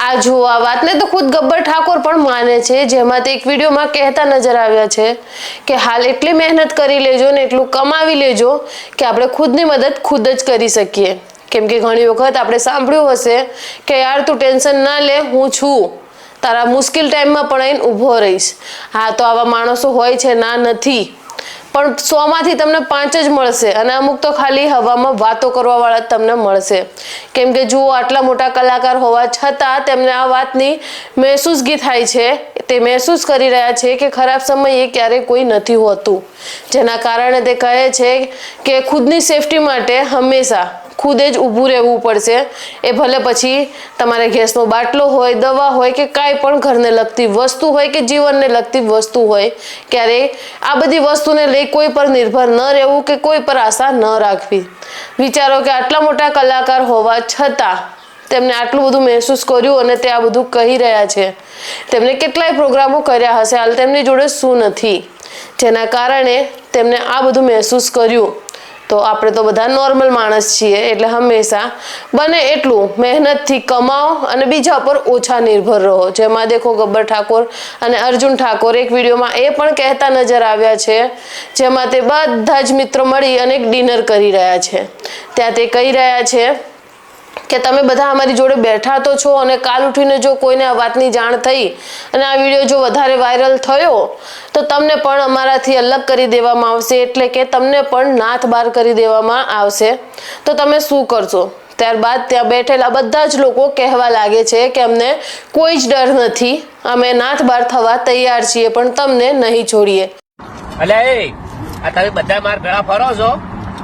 આ જુઓ, આ વાતને તો ખુદ ગબ્બર ઠાકોર પણ માને છે, જેમાં તે એક વિડીયોમાં કહેતા નજર આવ્યા છે કે હાલ એટલી મહેનત કરી લેજો ને એટલું કમાવી લેજો કે આપણે ખુદની મદદ ખુદ જ કરી શકીએ. કેમ કે ઘણી વખત આપણે સાંભળ્યું હશે કે યાર તું ટેન્શન ના લે, હું છું, તારા મુશ્કેલ ટાઈમમાં પણ આવીને ઊભો રહીશ. હા, તો આવા માણસો હોય છે, ના નથી, પણ 100 માંથી તમને 5 જ મળશે અને અમુક તો ખાલી હવામાં વાતો કરવા વાળા તમને મળશે. કેમ કે જુઓ, આટલા મોટા કલાકાર હોવા છતાં તેમને આ વાતની મહેસૂસગી થાય છે. તે મહેસૂસ કરી રહ્યા છે કે ખરાબ સમયે ક્યારેય કોઈ નથી હોતું, જેના કારણે તે કહે છે કે ખુદની સેફટી માટે હંમેશા ખુદે જ ઊભું રહેવું પડશે. એ ભલે પછી તમારે ગેસનો બાટલો હોય, દવા હોય કે કાંઈ પણ ઘરને લગતી વસ્તુ હોય કે જીવનને લગતી વસ્તુ હોય, ક્યારેય આ બધી વસ્તુને લઈ કોઈ પર નિર્ભર ન રહેવું કે કોઈ પર આશા ન રાખવી. વિચારો કે આટલા મોટા કલાકાર હોવા છતાં તેમને આટલું બધું મહેસૂસ કર્યું અને તે આ બધું કહી રહ્યા છે. તેમને કેટલાય પ્રોગ્રામો કર્યા હશે, હાલ તેમની જોડે શું નથી, જેના કારણે તેમને આ બધું મહેસૂસ કર્યું. તો આપણે તો બધા નોર્મલ માણસ છીએ, એટલે હંમેશા બને એટલું મહેનતથી કમાઓ અને બીજા પર ઓછા નિર્ભર રહો. જેમાં દેખો ગબ્બર ઠાકોર અને અર્જુન ઠાકોર એક વિડીયોમાં એ પણ કહેતા નજર આવ્યા છે, જેમાં તે બધા જ મિત્રો મળી અને એક ડિનર કરી રહ્યા છે. ત્યાં તે કહી રહ્યા છે કે તમે બધા અમારી જોડે બેઠા તો છો અને કાલ ઉઠીને જો કોઈને આ વાતની જાણ થઈ અને આ વિડીયો જો વધારે વાયરલ થયો તો તમને પણ અમારાથી અલગ કરી દેવામાં આવશે, એટલે કે તમને પણ નાથ બાર કરી દેવામાં આવશે. તો તમે શું કરશો? ત્યારબાદ ત્યાં બેઠેલા બધા જ લોકો કહેવા લાગે છે કે અમને કોઈ જ ડર નથી, અમે નાથ બાર થવા તૈયાર છીએ, પણ તમને નહીં છોડીએ. અલે આ તમે બધા માર ભેળા ફરો છો,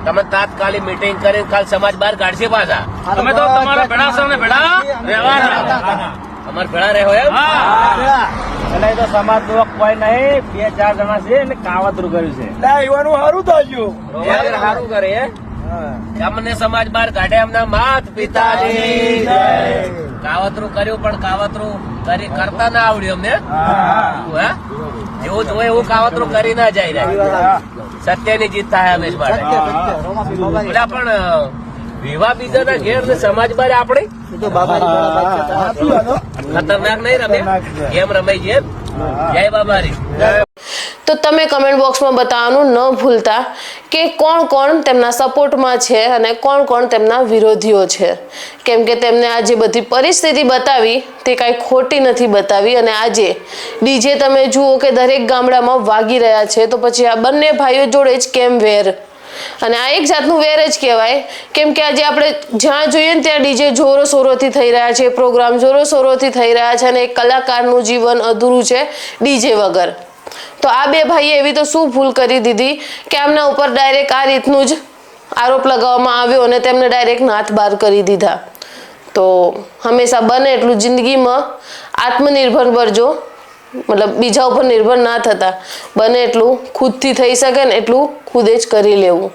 તમે તાત્કાલિક મીટિંગ કરીને કાલ સમાજ બહાર કાઢશે પાછા. તમે તો તમારા ભેળા છો ને ભેળા રહેવાના, અમાર ભેળા રહ્યો એમ. એટલે તો સમાજ નો કોઈ નહીં, 2-4 જણા છે એટલે કાવતરું કર્યું છે. એવાનું સારું થયું, સારું કરે અમને સમાજ બહાર કાઢે, એમના માત પિતાજી કાવતરું કર્યું, પણ કાવતરું કરતા ના આવડ્યું અમને. જેવું જોઈએ એવું કાવતરું કરી ના જાય, સત્યની જીત થાય હંમેશા માટે. પણ વિવાહ બીજાના ઘેર ને સમાજ બારે આપણે ખતરનાક નહીં રમે, એમ રમાઈ છે. જય બાબારી. તો તમે કમેન્ટ બોક્સમાં બતાવવાનું ન ભૂલતા કે કોણ કોણ તેમના સપોર્ટમાં છે અને કોણ કોણ તેમના વિરોધીઓ છે. કેમ કે તેમને આ જે બધી પરિસ્થિતિ બતાવી તે કાંઈ ખોટી નથી બતાવી. અને આજે ડીજે તમે જુઓ કે દરેક ગામડામાં વાગી રહ્યા છે, તો પછી આ બંને ભાઈઓ જોડે જ કેમ વેર? અને આ એક જાતનું વેર જ કહેવાય. કેમ કે આજે આપણે જ્યાં જોઈએ ને ત્યાં ડીજે જોરો શોરોથી થઈ રહ્યા છે, પ્રોગ્રામ જોરો શોરોથી થઈ રહ્યા છે, અને એક કલાકારનું જીવન અધૂરું છે ડીજે વગર. તો આ બે ભાઈએ એવી તો શું ભૂલ કરી દીધી કે આમના ઉપર ડાયરેક્ટ આ રીતનું જ આરોપ લગાવવામાં આવ્યો અને તેમને ડાયરેક્ટ નાથ બાર કરી દીધા. તો હંમેશા બને એટલું જિંદગીમાં આત્મનિર્ભર બનજો, મતલબ બીજા ઉપર નિર્ભર ના થતા, બને એટલું ખુદથી થઈ શકે ને એટલું ખુદ જ કરી લેવું.